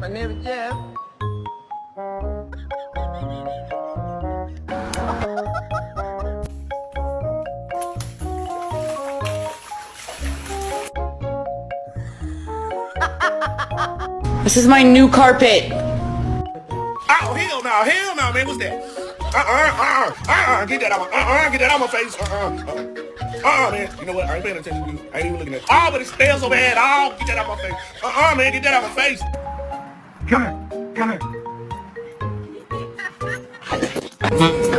name is Jeff. This is my new carpet. Oh, hell no, man, what's that? Get that out my face. Man, you know what? I ain't paying attention to you. I ain't even looking at it. Oh, but it smells so bad. Oh, get that out my face. Man, get that out my face. Come here.